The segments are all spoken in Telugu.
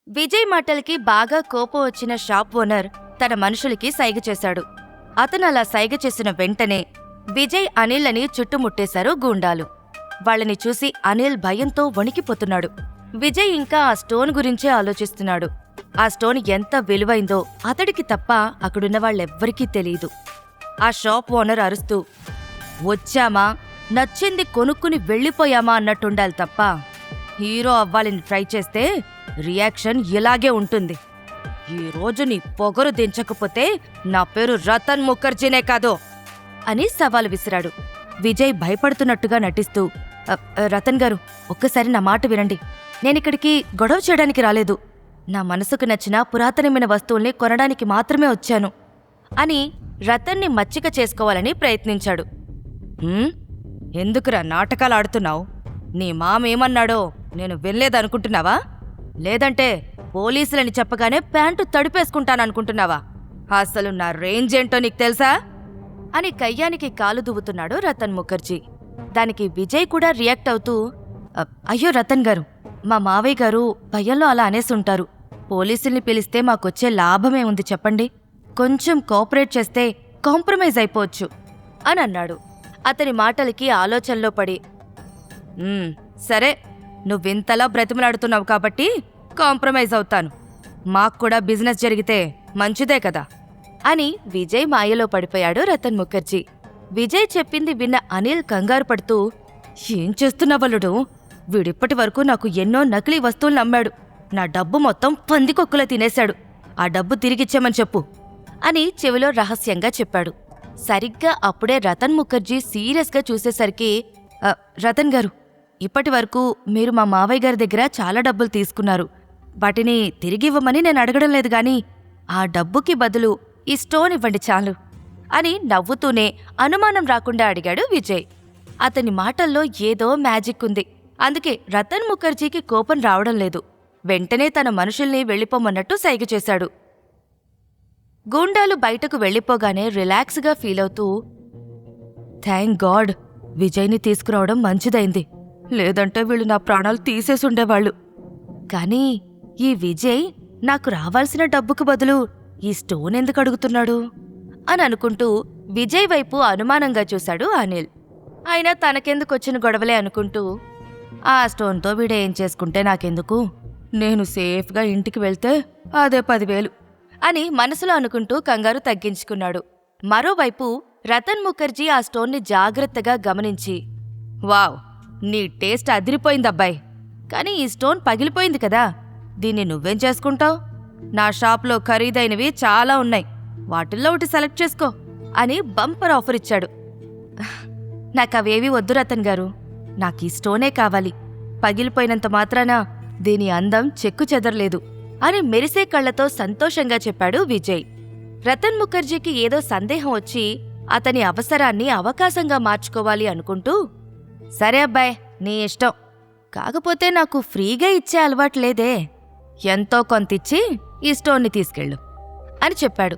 విజయ్ మాటలకి బాగా కోపం వచ్చిన షాప్ ఓనర్ తన మనుషులకి సైగ చేశాడు. అతను అలా సైగ చేసిన వెంటనే విజయ్ అనిల్ని చుట్టుముట్టేశారు గూండాలు. వాళ్ళని చూసి అనిల్ భయంతో వణికిపోతున్నాడు. విజయ్ ఇంకా ఆ స్టోన్ గురించే ఆలోచిస్తున్నాడు. ఆ స్టోన్ ఎంత విలువైందో అతడికి తప్ప అక్కడున్న వాళ్ళెవ్వరికీ తెలీదు. ఆ షాప్ ఓనర్ అరుస్తూ, వచ్చామా, నచ్చింది కొనుక్కుని వెళ్ళిపోయామా అన్నట్టుండాలి తప్ప హీరో అవ్వాలని ట్రై చేస్తే రియాక్షన్ ఇలాగే ఉంటుంది. ఈరోజు నీ పొగరు దించకపోతే నా పేరు రతన్ ముఖర్జీనే కాదు అని సవాలు విసిరాడు. విజయ్ భయపడుతున్నట్టుగా నటిస్తూ, రతన్ గారు, ఒక్కసారి నా మాట వినండి. నేనిక్కడికి గొడవ చేయడానికి రాలేదు. నా మనసుకు నచ్చిన పురాతనమైన వస్తువుల్ని కొనడానికి మాత్రమే వచ్చాను అని రతన్ని మచ్చిక చేసుకోవాలని ప్రయత్నించాడు. ఎందుకురా నాటకాలు ఆడుతున్నావు? నీ మామేమన్నాడో నేను వినలేదనుకుంటున్నావా? లేదంటే పోలీసులని చెప్పగానే ప్యాంటు తడిపేసుకుంటాననుకుంటున్నావా? అసలు నా రేంజ్ ఏంటో నీకు తెలుసా అని కయ్యానికి కాలు దువ్వుతున్నాడు రతన్ ముఖర్జీ. దానికి విజయ్ కూడా రియాక్ట్ అవుతూ, అయ్యో రతన్ గారు, మా మావయ్య గారు భయంలో అలా అనేసుంటారు. పోలీసుల్ని పిలిస్తే మాకొచ్చే లాభమే ఉంది చెప్పండి. కొంచెం కోఆపరేట్ చేస్తే కాంప్రమైజ్ అయిపోవచ్చు అని అన్నాడు. అతని మాటలకి ఆలోచనలో పడి, సరే, నువ్వింతలా బ్రతిమలాడుతున్నావు కాబట్టి కాంప్రమైజ్ అవుతాను. మాక్కూడా బిజినెస్ జరిగితే మంచిదే కదా అని విజయ్ మాయలో పడిపోయాడు రతన్ ముఖర్జీ. విజయ్ చెప్పింది విన్న అనిల్ కంగారు పడుతూ, ఏం చేస్తున్నావలుడు? వీడిప్పటి వరకు నాకు ఎన్నో నకిలీ వస్తువులు అమ్మాడు. నా డబ్బు మొత్తం పందికొక్కులా తినేశాడు. ఆ డబ్బు తిరిగిచ్చామని చెప్పు అని చెవిలో రహస్యంగా చెప్పాడు. సరిగ్గా అప్పుడే రతన్ ముఖర్జీ సీరియస్గా చూసేసరికి, రతన్ గారు, ఇప్పటి వరకు మీరు మా మావయ్య గారి దగ్గర చాలా డబ్బులు తీసుకున్నారు. వాటిని తిరిగివ్వమని నేను అడగడం లేదు గాని ఆ డబ్బుకి బదులు ఈ స్టోన్ ఇవ్వండి చాలు అని నవ్వుతూనే అనుమానం రాకుండా అడిగాడు విజయ్. అతని మాటల్లో ఏదో మ్యాజిక్ ఉంది. అందుకే రతన్ ముఖర్జీకి కోపం రావడం లేదు. వెంటనే తన మనుషుల్ని వెళ్ళిపోమన్నట్టు సైగ చేశాడు. గూండాలు బయటకు వెళ్ళిపోగానే రిలాక్స్గా ఫీలవుతూ, థ్యాంక్ గాడ్, విజయ్ని తీసుకురావడం మంచిదైంది. లేదంటే వీళ్ళు నా ప్రాణాలు తీసేసుండేవాళ్లు. కానీ ఈ విజయ్ నాకు రావాల్సిన డబ్బుకు బదులు ఈ స్టోన్ ఎందుకు అడుగుతున్నాడు అని అనుకుంటూ విజయ్ వైపు అనుమానంగా చూశాడు అనిల్. అయినా తనకెందుకొచ్చిన గొడవలే అనుకుంటూ, ఆ స్టోన్తో వీడేం చేసుకుంటే నాకెందుకు, నేను సేఫ్గా ఇంటికి వెళ్తే అదే 10,000 అని మనసులో అనుకుంటూ కంగారు తగ్గించుకున్నాడు. మరోవైపు రతన్ ముఖర్జీ ఆ స్టోన్ని జాగ్రత్తగా గమనించి, వావ్, నీ టేస్ట్ అదిరిపోయిందబ్బాయ్. కానీ ఈ స్టోన్ పగిలిపోయింది కదా, దీన్ని నువ్వేం చేసుకుంటావు? నా షాప్లో ఖరీదైనవి చాలా ఉన్నాయి, వాటిల్లో ఒకటి సెలెక్ట్ చేసుకో అని బంపర్ ఆఫర్ ఇచ్చాడు. నాకవేవీ వద్దు రతన్ గారు, నాకీ స్టోనే కావాలి. పగిలిపోయినంత మాత్రాన దీని అందం చెక్కు చెదరలేదు అని మెరిసే కళ్లతో సంతోషంగా చెప్పాడు విజయ్. రతన్ ముఖర్జీకి ఏదో సందేహం వచ్చి అతని అవసరాన్ని అవకాశంగా మార్చుకోవాలి అనుకుంటూ, సరే అబ్బాయ్, నీ ఇష్టం. కాకపోతే నాకు ఫ్రీగా ఇచ్చే అలవాట్లేదే. ఎంతో కొంతిచ్చి ఈ స్టోన్ని తీసుకెళ్ళు అని చెప్పాడు.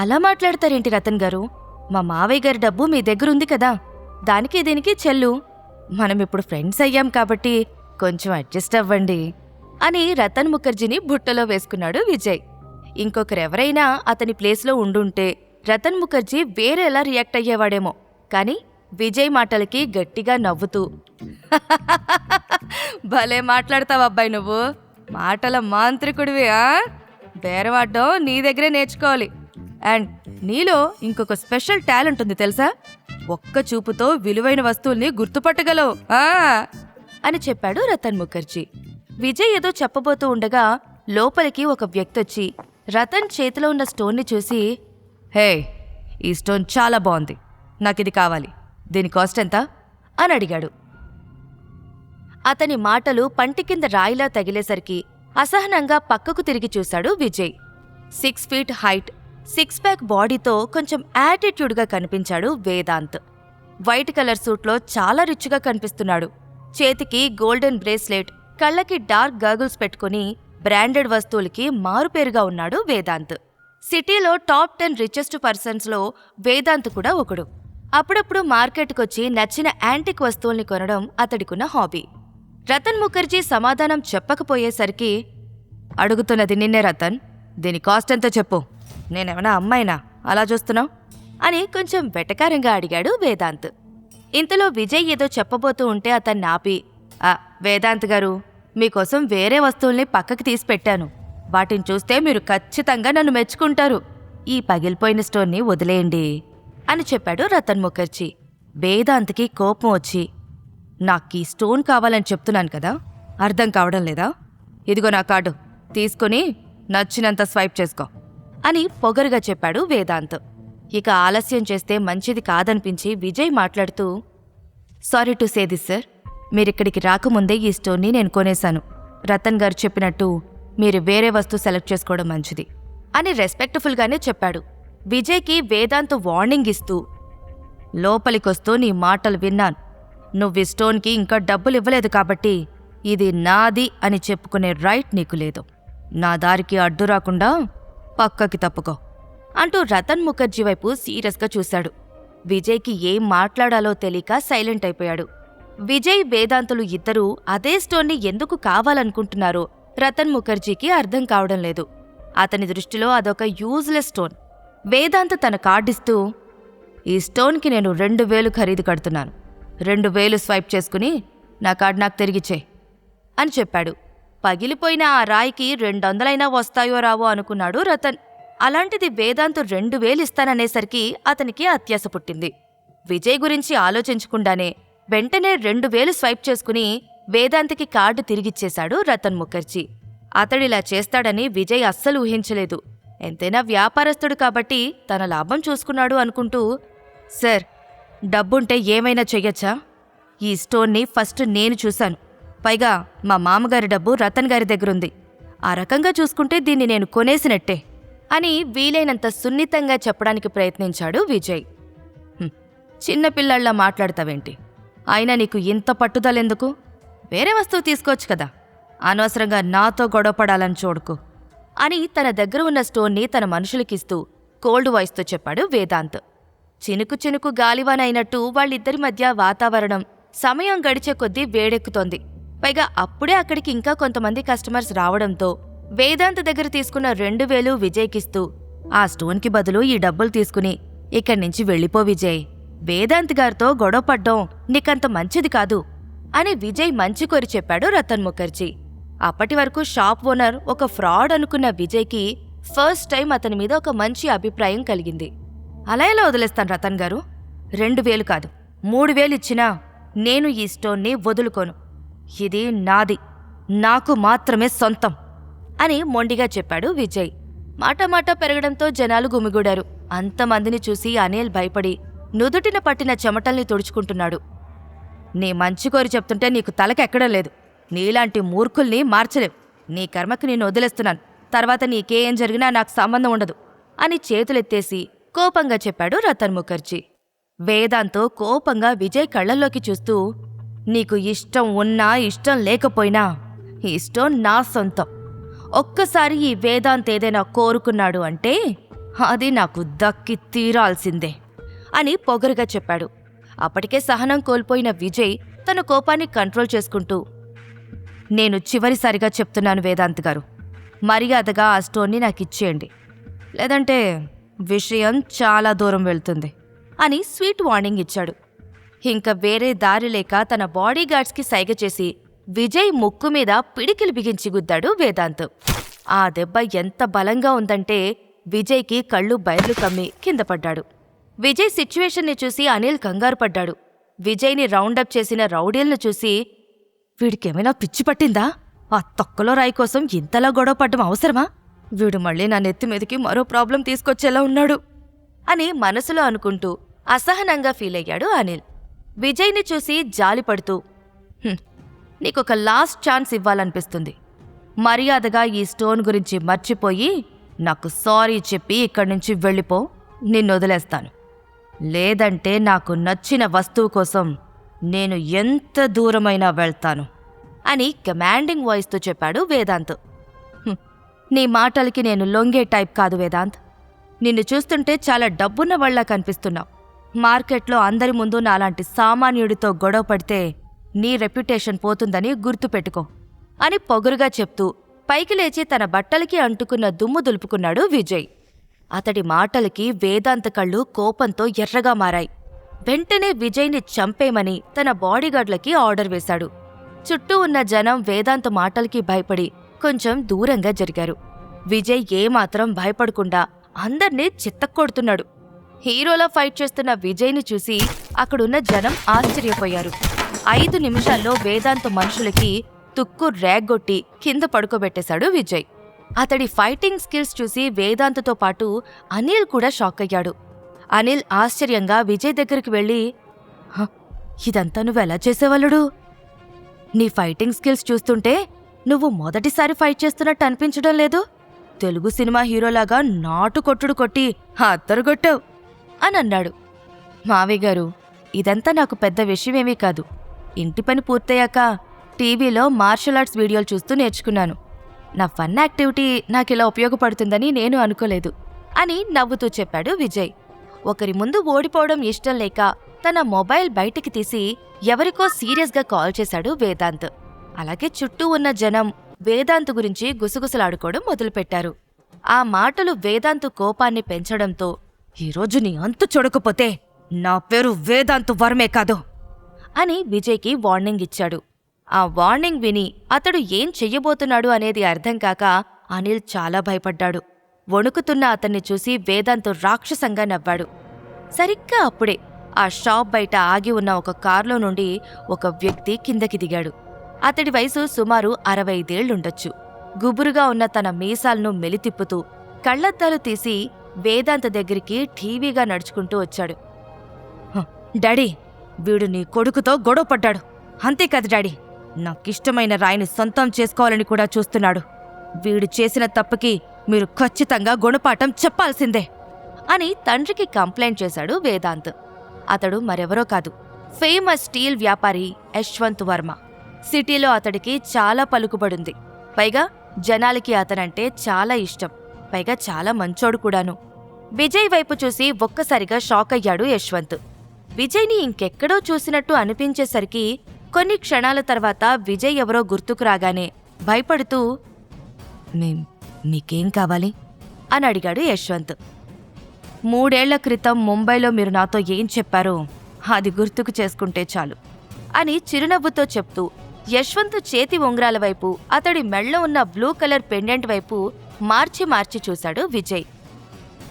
అలా మాట్లాడతారేంటి రతన్ గారు? మా మావయ్య గారి డబ్బు మీ దగ్గరుంది కదా, దానికి దీనికి చెల్లు. మనమిప్పుడు ఫ్రెండ్స్ అయ్యాం కాబట్టి కొంచెం అడ్జస్ట్ అవ్వండి అని రతన్ ముఖర్జీని బుట్టలో వేసుకున్నాడు విజయ్. ఇంకొకరెవరైనా అతని ప్లేస్లో ఉండుంటే రతన్ ముఖర్జీ వేరేలా రియాక్ట్ అయ్యేవాడేమో. కాని విజయ్ మాటలకి గట్టిగా నవ్వుతూ, భలే మాట్లాడతావబ్బాయి నువ్వు, మాటల మాంత్రికుడివి. బేరవాడ్డం నీ దగ్గరే నేర్చుకోవాలి. అండ్ నీలో ఇంకొక స్పెషల్ టాలెంట్ ఉంది తెలుసా? ఒక్క చూపుతో విలువైన వస్తువుల్ని గుర్తుపట్టగలవు అని చెప్పాడు రతన్ ముఖర్జీ. విజయ్ ఏదో చెప్పబోతూ ఉండగా లోపలికి ఒక వ్యక్తొచ్చి రతన్ చేతిలో ఉన్న స్టోన్ని చూసి, హే, ఈ స్టోన్ చాలా బాగుంది, నాకిది కావాలి. దీని కాస్ట్ ఎంత అని అడిగాడు. అతని మాటలు పంటి కింద రాయిలా తగిలేసరికి అసహనంగా పక్కకు తిరిగి చూశాడు విజయ్. 6 ఫీట్ హైట్, 6 ప్యాక్ బాడీతో కొంచెం యాటిట్యూడ్గా కనిపించాడు వేదాంత్. వైట్ కలర్ సూట్లో చాలా రిచ్గా కనిపిస్తున్నాడు. చేతికి గోల్డెన్ బ్రేస్లెట్, కళ్ళకి డార్క్ గాగుల్స్ పెట్టుకుని బ్రాండెడ్ వస్తువులకి మారుపేరుగా ఉన్నాడు వేదాంత్. సిటీలో టాప్ 10 రిచెస్ట్ పర్సన్స్లో వేదాంత్ కూడా ఒకడు. అప్పుడప్పుడు మార్కెట్కొచ్చి నచ్చిన యాంటిక్ వస్తువుల్ని కొనడం అతడికున్న హాబీ. రతన్ ముఖర్జీ సమాధానం చెప్పకపోయేసరికి, అడుగుతున్నది నిన్నే రతన్. దీని కాస్ట్ ఎంతో చెప్పు. నేనేమన్నా అమ్మాయినా అలా చూస్తున్నావు అని కొంచెం వెటకారంగా అడిగాడు వేదాంత్. ఇంతలో విజయ్ ఏదో చెప్పబోతూ ఉంటే అతన్ని ఆపి, వేదాంత్ గారు, మీకోసం వేరే వస్తువుల్ని పక్కకి తీసి పెట్టాను. వాటిని చూస్తే మీరు ఖచ్చితంగా నన్ను మెచ్చుకుంటారు. ఈ పగిలిపోయిన స్టోన్ని వదిలేయండి అని చెప్పాడు రతన్ ముఖర్జీ. వేదాంత్కి కోపం వచ్చి, నాకీ స్టోన్ కావాలని చెప్తున్నాను కదా, అర్థం కావడం లేదా? ఇదిగో నా కార్డు, తీసుకుని నచ్చినంత స్వైప్ చేసుకో అని పొగరుగా చెప్పాడు వేదాంత్. ఇక ఆలస్యం చేస్తే మంచిది కాదనిపించి విజయ్ మాట్లాడుతూ, sorry to say this sir, మీరిక్కడికి రాకముందే ఈ స్టోన్ని నేను కొనేశాను. రతన్ గారు చెప్పినట్టు మీరు వేరే వస్తువు సెలెక్ట్ చేసుకోవడం మంచిది అని రెస్పెక్ట్ఫుల్గానే చెప్పాడు. విజయ్కి వేదాంత్ వార్నింగ్ ఇస్తూ, లోపలికొస్తూ నీ మాటలు విన్నాను. నువ్వు స్టోన్కి ఇంకా డబ్బులు ఇవ్వలేదు కాబట్టి ఇది నాది అని చెప్పుకునే రైట్ నీకు లేదు. నా దారికి అడ్డు రాకుండా పక్కకి తప్పుకో అంటూ రతన్ ముఖర్జీ వైపు సీరియస్గా చూశాడు. విజయ్కి ఏం మాట్లాడాలో తెలియక సైలెంట్ అయిపోయాడు. విజయ్, వేదాంతులు ఇద్దరూ అదే స్టోన్ని ఎందుకు కావాలనుకుంటున్నారో రతన్ ముఖర్జీకి అర్థం కావడం లేదు. అతని దృష్టిలో అదొక యూజ్లెస్ స్టోన్. వేదాంత్ తన కార్డిస్తూ, ఈ స్టోన్కి నేను 2000 ఖరీదు కడుతున్నాను. 2000 స్వైప్ చేసుకుని నా కార్డు నాకు తిరిగిచ్చేయ్ అని చెప్పాడు. పగిలిపోయిన ఆ రాయికి 200 వస్తాయో రావో అనుకున్నాడు రతన్. అలాంటిది వేదాంత్ 2000 ఇస్తాననేసరికి అతనికి అత్యాశ పుట్టింది. విజయ్ గురించి ఆలోచించకుండానే వెంటనే 2000 స్వైప్ చేసుకుని వేదాంత్కి కార్డు తిరిగిచ్చేశాడు రతన్ ముఖర్జీ. అతడిలా చేస్తాడని విజయ్ అస్సలు ఊహించలేదు. ఎంతైనా వ్యాపారస్తుడు కాబట్టి తన లాభం చూసుకున్నాడు అనుకుంటూ, సార్, డబ్బుంటే ఏమైనా చెయ్యొచ్చా? ఈ స్టోన్ని ఫస్ట్ నేను చూశాను. పైగా మా మామగారి డబ్బు రతన్ గారి దగ్గరుంది. ఆ రకంగా చూసుకుంటే దీన్ని నేను కొనేసినట్టే అని వీలైనంత సున్నితంగా చెప్పడానికి ప్రయత్నించాడు విజయ్. చిన్నపిల్లల్లా మాట్లాడతావేంటి? అయినా నీకు ఇంత పట్టుదలెందుకు? వేరే వస్తువు తీసుకోవచ్చు కదా, అనవసరంగా నాతో గొడవపడాలని చూడకు అని తన దగ్గర ఉన్న స్టోన్ని తన మనుషులకిస్తూ కోల్డ్ వాయిస్తో చెప్పాడు వేదాంత్. చినుకు చినుకు గాలివాన అయినట్టు వాళ్ళిద్దరి మధ్య వాతావరణం సమయం గడిచే కొద్దీ వేడెక్కుతోంది. పైగా అప్పుడే అక్కడికి ఇంకా కొంతమంది కస్టమర్స్ రావడంతో వేదాంత్ దగ్గర తీసుకున్న 2000 విజయ్కిస్తూ, ఆ స్టోన్కి బదులు ఈ డబ్బులు తీసుకుని ఇక్కడి నుంచి వెళ్ళిపో విజయ్. వేదాంత్ గారితో గొడవపడ్డం నీకంత మంచిది కాదు అని విజయ్ మంచి కోరి చెప్పాడు రతన్ ముఖర్జీ. అప్పటి వరకు షాప్ ఓనర్ ఒక ఫ్రాడ్ అనుకున్న విజయ్కి ఫస్ట్ టైం అతని మీద ఒక మంచి అభిప్రాయం కలిగింది. అలా ఎలా వదిలేస్తాను రతన్ గారు? 2000 కాదు, 3000 ఇచ్చినా నేను ఈ స్టోన్ని వదులుకోను. ఇది నాది, నాకు మాత్రమే సొంతం అని మొండిగా చెప్పాడు విజయ్. మాట పెరగడంతో జనాలు గుమిగూడారు. అంతమందిని చూసి అనిల్ భయపడి నుదుటిన పట్టిన చెమటల్ని తుడుచుకుంటున్నాడు. నీ మంచి కోరి చెప్తుంటే నీకు తలకెక్కడం లేదు. నీలాంటి మూర్ఖుల్ని మార్చలేవు. నీ కర్మకి నేను వదిలేస్తున్నాను. తర్వాత నీకేం జరిగినా నాకు సంబంధం ఉండదు అని చేతులెత్తేసి కోపంగా చెప్పాడు రతన్ ముఖర్జీ. వేదాంతో కోపంగా విజయ్ కళ్లల్లోకి చూస్తూ, నీకు ఇష్టం ఉన్నా ఇష్టం లేకపోయినా ఈ స్టోన్ నా సొంతం. ఒక్కసారి ఈ వేదాంత్ ఏదైనా కోరుకున్నాడు అంటే అది నాకు దక్కి తీరాల్సిందే అని పొగరుగా చెప్పాడు. అప్పటికే సహనం కోల్పోయిన విజయ్ తన కోపాన్ని కంట్రోల్ చేసుకుంటూ, నేను చివరిసారిగా చెప్తున్నాను వేదాంత్ గారు, మర్యాదగా ఆ స్టోన్ని నాకిచ్చేయండి, లేదంటే విషయం చాలా దూరం వెళ్తుంది అని స్వీట్ వార్నింగ్ ఇచ్చాడు. ఇంక వేరే దారి లేక తన బాడీగార్డ్స్కి సైగ చేసి విజయ్ ముక్కు మీద పిడికిలు బిగించి గుద్దాడు వేదాంత్. ఆ దెబ్బ ఎంత బలంగా ఉందంటే విజయ్కి కళ్ళు బయర్లు కమ్మి కింద పడ్డాడు. విజయ్ సిచ్యువేషన్ని చూసి అనిల్ కంగారు పడ్డాడు. విజయ్ని రౌండప్ చేసిన రౌడీలను చూసి, వీడికేమైనా పిచ్చి పట్టిందా? ఆ తొక్కలో రాయి కోసం ఇంతలా గొడవ పడ్డం అవసరమా? వీడు మళ్ళీ నా నెత్తి మీదకి మరో ప్రాబ్లం తీసుకొచ్చేలా ఉన్నాడు అని మనసులో అనుకుంటూ అసహనంగా ఫీలయ్యాడు అనిల్. విజయ్ని చూసి జాలిపడుతూ, నీకొక లాస్ట్ ఛాన్స్ ఇవ్వాలనిపిస్తుంది. మర్యాదగా ఈ స్టోన్ గురించి మర్చిపోయి నాకు సారీ చెప్పి ఇక్కడి నుంచి వెళ్ళిపో, నిన్నొదిలేస్తాను. లేదంటే నాకు నచ్చిన వస్తువు కోసం నేను ఎంత దూరమైనా వెళ్తాను అని కమాండింగ్ వాయిస్తో చెప్పాడు వేదాంత్. నీ మాటలకి నేను లొంగే టైప్ కాదు వేదాంత్. నిన్ను చూస్తుంటే చాలా డబ్బున్న వాళ్ళ కనిపిస్తున్నావు. మార్కెట్లో అందరి ముందు నాలాంటి సామాన్యుడితో గొడవ పడితే నీ రెప్యుటేషన్ పోతుందని గుర్తుపెట్టుకో అని పొగరుగా చెప్తూ పైకి లేచి తన బట్టలకి అంటుకున్న దుమ్ము దులుపుకున్నాడు విజయ్. అతడి మాటలకి వేదాంత్ కళ్ళు కోపంతో ఎర్రగా మారాయి. వెంటనే విజయ్ని చంపేమని తన బాడీగార్డ్లకి ఆర్డర్ వేశాడు. చుట్టూ ఉన్న జనం వేదాంత్ మాటలకి భయపడి కొంచెం దూరంగా జరిగారు. విజయ్ ఏమాత్రం భయపడకుండా అందర్నీ చిత్తక్కొడుతున్నాడు. హీరోలా ఫైట్ చేస్తున్న విజయ్ని చూసి అక్కడున్న జనం ఆశ్చర్యపోయారు. 5 నిమిషాల్లో వేదాంత్ మనుషులకి తుక్కు రేగ్గొట్టి కింద పడుకోబెట్టేశాడు విజయ్. అతడి ఫైటింగ్ స్కిల్స్ చూసి వేదాంత్తో పాటు అనిల్ కూడా షాక్ అయ్యాడు. అనిల్ ఆశ్చర్యంగా విజయ్ దగ్గరికి వెళ్ళి, ఇదంతా నువ్వెలా చేసేవాళ్ళుడు? నీ ఫైటింగ్ స్కిల్స్ చూస్తుంటే నువ్వు మొదటిసారి ఫైట్ చేస్తున్నట్టు అనిపించడం లేదు. తెలుగు సినిమా హీరోలాగా నాటు కొట్టుడు కొట్టి అత్తరుగొట్టావు అని అన్నాడు. మావయ్య గారు, ఇదంతా నాకు పెద్ద విషయమేమీ కాదు. ఇంటి పని పూర్తయ్యాక టీవీలో మార్షల్ ఆర్ట్స్ వీడియోలు చూస్తూ నేర్చుకున్నాను. నా ఫన్ యాక్టివిటీ నాకిలా ఉపయోగపడుతుందని నేను అనుకోలేదు అని నవ్వుతూ చెప్పాడు విజయ్. ఒకరి ముందు ఓడిపోవడం ఇష్టం లేక తన మొబైల్ బయటికి తీసి ఎవరికో సీరియస్గా కాల్ చేశాడు వేదాంత్. అలాగే చుట్టూ ఉన్న జనం వేదాంత్ గురించి గుసగుసలాడుకోవడం మొదలుపెట్టారు. ఆ మాటలు వేదాంత్ కోపాన్ని పెంచడంతో, ఈరోజు నీ అంతు చూడకపోతే నా పేరు వేదాంత్ వర్మే కాదు అని విజయ్కి వార్నింగ్ ఇచ్చాడు. ఆ వార్నింగ్ విని అతడు ఏం చెయ్యబోతున్నాడు అనేది అర్థం కాక అనిల్ చాలా భయపడ్డాడు. వణుకుతున్న అతన్ని చూసి వేదాంత్ రాక్షసంగా నవ్వాడు. సరిగ్గా అప్పుడే ఆ షాప్ బయట ఆగి ఉన్న ఒక కార్లో నుండి ఒక వ్యక్తి కిందకి దిగాడు. అతడి వయసు సుమారు 65 ఏళ్లుండొచ్చు. గుబురుగా ఉన్న తన మీసాలను మెలితిప్పుతూ కళ్లద్దాలు తీసి వేదాంత్ దగ్గరికి ఠీవీగా నడుచుకుంటూ వచ్చాడు. డాడీ, వీడు నీ కొడుకుతో గొడవపడ్డాడు. అంతేకాదు డాడీ, నాకిష్టమైన రాయిని సొంతం చేసుకోవాలని కూడా చూస్తున్నాడు. వీడు చేసిన తప్పుకి మీరు ఖచ్చితంగా గుణపాఠం చెప్పాల్సిందే అని తండ్రికి కంప్లైంట్ చేశాడు వేదాంత్. అతడు మరెవరో కాదు, ఫేమస్ స్టీల్ వ్యాపారి యశ్వంత్ వర్మ. సిటీలో అతడికి చాలా పలుకుబడుంది. పైగా జనాలకి అతనంటే చాలా ఇష్టం. పైగా చాలా మంచోడు కూడాను. విజయ్ వైపు చూసి ఒక్కసారిగా షాక్ అయ్యాడు యశ్వంత్. విజయ్ని ఇంకెక్కడో చూసినట్టు అనిపించేసరికి కొన్ని క్షణాల తర్వాత విజయ్ ఎవరో గుర్తుకు రాగానే భయపడుతూ, మీకేం కావాలి అని అడిగాడు యశ్వంత్. 3 ఏళ్ల క్రితం ముంబైలో మీరు నాతో ఏం చెప్పారో అది గుర్తుకు చేసుకుంటే చాలు అని చిరునవ్వుతో చెప్తూ యశ్వంత్ చేతి ఉంగరాల వైపు, అతడి మెళ్ళో ఉన్న బ్లూ కలర్ పెండెంట్ వైపు మార్చి మార్చి చూశాడు విజయ్.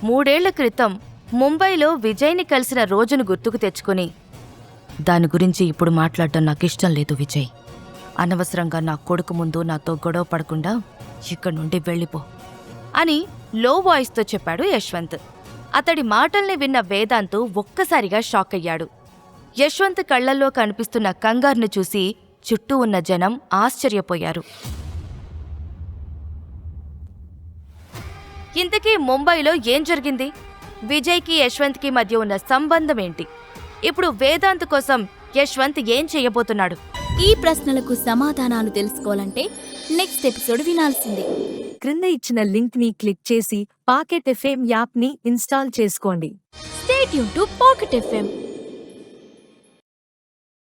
3 ఏళ్ల క్రితం ముంబైలో విజయ్ని కలిసిన రోజును గుర్తుకు తెచ్చుకుని, దాని గురించి ఇప్పుడు మాట్లాడటం నాకిష్టం లేదు విజయ్. అనవసరంగా నా కొడుకు ముందు నాతో గొడవ పడకుండా ఇక్కడి నుండి వెళ్ళిపో అని లో వాయిస్తో చెప్పాడు యశ్వంత్. అతడి మాటల్ని విన్న వేదాంత్ ఒక్కసారిగా షాక్ అయ్యాడు. యశ్వంత్ కళ్లల్లో కనిపిస్తున్న కంగారుని చూసి చుట్టూ ఉన్న జనం ఆశ్చర్యపోయారు. ఇంతకీ ముంబైలో ఏం జరిగింది? విజయ్కి యశ్వంత్కి మధ్య ఉన్న సంబంధమేంటి? ఇప్పుడు వేదాంత్ కోసం యశ్వంత్ ఏం చెయ్యబోతున్నాడు? ఈ ప్రశ్నలకు సమాధానాలు తెలుసుకోవాలంటే నెక్స్ట్ ఎపిసోడ్ వినాల్సిందే. క్రింద ఇచ్చిన లింక్ ని క్లిక్ చేసి పాకెట్ ఎఫ్ఎం యాప్ ని ఇన్స్టాల్ చేసుకోండి. Stay tune to pocket FM.